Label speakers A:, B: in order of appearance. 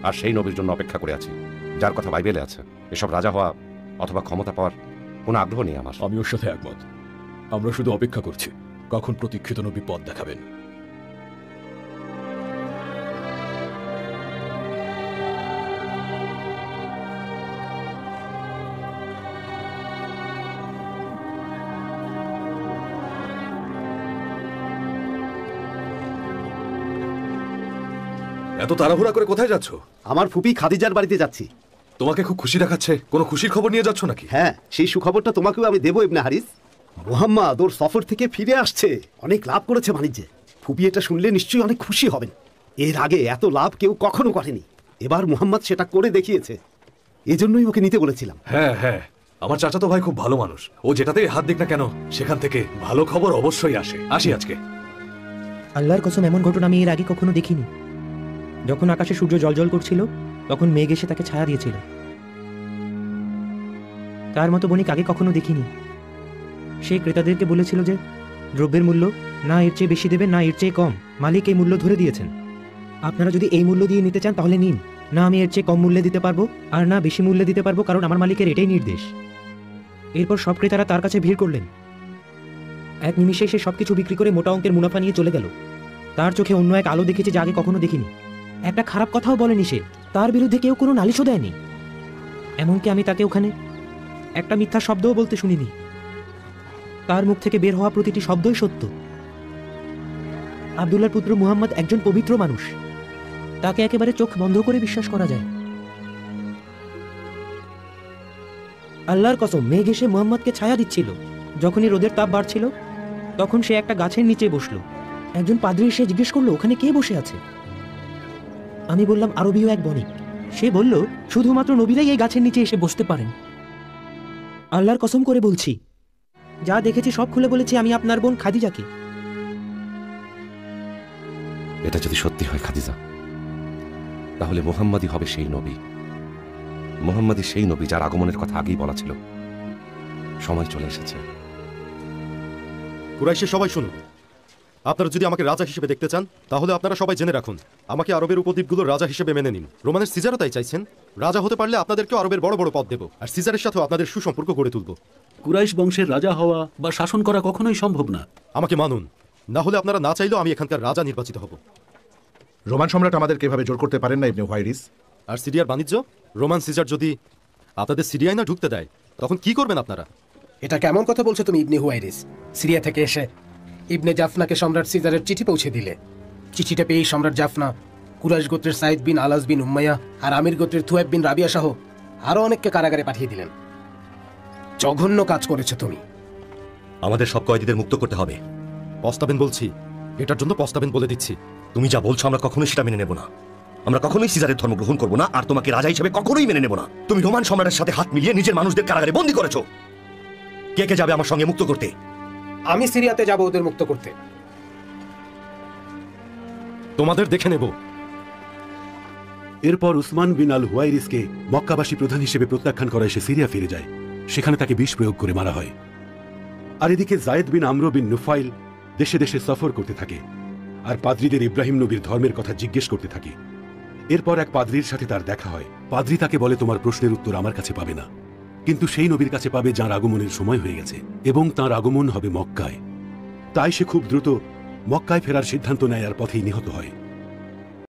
A: আর সেই নবীর জন্য অপেক্ষা করে আছি যার কথা বাইবেলে আছে। এসব রাজা হওয়া অথবা ক্ষমতা পাওয়ার কোনো আগ্রহ নেই আমার।
B: আমি ওর সাথে একমত। আমরা শুধু অপেক্ষা করছি কখন প্রতীক্ষিত নবী পথ দেখাবেন।
C: এত তাড়াহুড়া করে কোথায় যাচ্ছ?
D: আমার ফুপি খাদিজার বাড়িতে যাচ্ছি।
C: তোমাকে খুব খুশি দেখাচ্ছে, কোনো খুশির খবর নিয়ে যাচ্ছ নাকি?
D: হ্যাঁ, সেই সুখবরটা তোমাকেও আমি দেবো ইবনে হারিস। মুহাম্মদ ওর সফর থেকে ফিরে আসছে, অনেক লাভ করেছে বাণিজ্যে। ফুপি এটা শুনলে নিশ্চয়ই অনেক খুশি হবেন। এর আগে এত লাভ কেউ কখনো করেনি। এবার মুহাম্মদ সেটা করে দেখিয়েছে, এজন্যই ওকে নিতে বলেছিলাম।
C: হ্যাঁ হ্যাঁ, আমার চাচাতো ভাই খুব ভালো মানুষ। ও যেটাতেই হাত দিক না কেন সেখান থেকে ভালো খবর অবশ্যই আসে। আসি আজকে।
E: আল্লাহর কসম, এমন ঘটনা আমি এর আগে কখনো দেখিনি। যখন আকাশে সূর্য জ্বলজ্বল করছিল তখন মেঘ এসে তাকে ছায়া দিয়েছিল। তার মতো বণিক আগে কখনো দেখিনি। সে ক্রেতাদেরকে বলেছিল যে দ্রব্যের মূল্য না এর চেয়ে বেশি দেবে না এর চেয়ে কম। মালিক এই মূল্য ধরে দিয়েছেন। আপনারা যদি এই মূল্য দিয়ে নিতে চান তাহলে নিন, না আমি এর চেয়ে কম মূল্যে দিতে পারবো আর না বেশি মূল্যে দিতে পারবো, কারণ আমার মালিকের এটাই নির্দেশ। এরপর সব ক্রেতারা তার কাছে ভিড় করলেন। এক নিমিষে সে সবকিছু বিক্রি করে মোটা অঙ্কের মুনাফা নিয়ে চলে গেল। তার চোখে অন্য এক আলো দেখেছে যা আগে কখনো দেখিনি। একটা খারাপ কথাও বলেনি সে, তার বিরুদ্ধে কেউ কোনো নালিশও দেয়নি। এমনকি আমি তাকে ওখানে একটা মিথ্যা শব্দও বলতে শুনিনি। তার মুখ থেকে বের হওয়া প্রতিটি শব্দই সত্য। আব্দুল্লাহর পুত্র মুহাম্মদ একজন পবিত্র মানুষ, তাকে একেবারে চোখ বন্ধ করে বিশ্বাস করা যায়। আল্লাহর কসম, মেঘ এসে মুহাম্মদকে ছায়া দিচ্ছিল। যখনই রোদের তাপ বাড়ছিল তখন সে একটা গাছের নিচে বসলো। একজন পাদ্রী এসে জিজ্ঞেস করলো ওখানে কে বসে আছে। আমি বললাম আরবীয় এক বণিক। সে বলল শুধুমাত্র নবীরাই এই গাছের নিচে এসে বসতে পারেন। আল্লাহর কসম করে বলছি, যা দেখেছি সব খুলে বলেছি আমি আপনার বোন খাদিজাকে।
A: এটা যদি সত্যি হয় খাদিজা, তাহলে মুহাম্মাদই হবে সেই নবী। মুহাম্মাদই সেই নবী যার আগমনের কথা আগেই বলা ছিল। সময় চলে এসেছে।
F: কুরাইশের সবাই শুনুন, আপনারা যদি আমাকে রাজা হিসেবে দেখতে চান তাহলে আপনারা সবাই জেনে রাখুন, আমাকে আরবের উপদ্বীপগুলোর রাজা হিসেবে মেনে নিন। রোমানের সিজারও তাই চাইছেন। রাজা হতে পারলে আপনাদেরকেও আরবের বড় বড় পদ দেব, আর সিজারের সাথেও আপনাদের সুসম্পর্ক গড়ে তুলব।
G: কুরাইশ বংশের রাজা হওয়া বা শাসন করা কখনোই সম্ভব না।
F: আমাকে মানুন, না হলে আপনারা না চাইলেও আমি এখানকার রাজা নির্বাচিত হব।
H: রোমান সম্রাট আমাদেরকে এভাবে জোর করতে পারেন না ইবনে হুয়াইরিস।
F: আর সিরিয়ার বাণিজ্য, রোমান সিজার যদি আপনাদের সিরিয়ায় না ঢুকতে দেয় তখন কি করবেন আপনারা?
I: এটা কেমন কথা বলছো তুমি ইবনে হুয়াইরিস? সিরিয়া থেকে এসে ইবনে জাফনাকে সম্রাট সিজারের চিঠি পৌঁছে দিলে। চিঠিটা পেয়েই সম্রাট জাফনা কুরাইশ গোত্রের সাইদ বিন আলাস বিন উম্মাইয়া আর আমির গোত্রের থুয়েব বিন রাবিয়া সহ আরো অনেককে কারাগারে পাঠিয়ে দিলেন। জঘন্য কাজ করেছো তুমি।
J: আমাদের সব কয়েদিদের মুক্ত করতে হবে।
F: পস্তাবেন বলছি, এটার জন্য পস্তাবেন বলে দিচ্ছি।
J: তুমি যা বলছো আমরা কখনোই সেটা মেনে নেব না। আমরা কখনোই সিজারের ধর্ম গ্রহণ করবো না, আর তোমাকে রাজা হিসেবে কখনোই মেনে নেব না। তুমি রোমান সম্রাটের সাথে হাত মিলিয়ে নিজের মানুষদের কারাগারে বন্দী করেছো। কে কে যাবে আমার সঙ্গে মুক্ত করতে?
I: আমি সিরিয়াতে যাব ওদের মুক্ত করতে।
F: তোমাদের দেখে নেব।
K: এরপর উসমান বিন আল হুয়াইরিসকে মক্কাবাসী প্রধান হিসেবে প্রত্যাখ্যান করা এসে সিরিয়া ফিরে যায়। সেখানে তাকে বিষ প্রয়োগ করে মারা হয়। আর এদিকে জায়েদ বিন আমর বিন নুফাইল দেশে দেশে সফর করতে থাকে আর পাদ্রীদের ইব্রাহিম নবীর ধর্মের কথা জিজ্ঞেস করতে থাকে। এরপর এক পাদ্রীর সাথে তার দেখা হয়। পাদ্রী তাকে বলে তোমার প্রশ্নের উত্তর আমার কাছে পাবে না, কিন্তু সেই নবীর কাছে পাবে যাঁর আগমনের সময় হয়ে গেছে, এবং তাঁর আগমন হবে মক্কায়। তাই সে খুব দ্রুত মক্কায় ফেরার সিদ্ধান্ত নেয় আর পথেই নিহত হয়।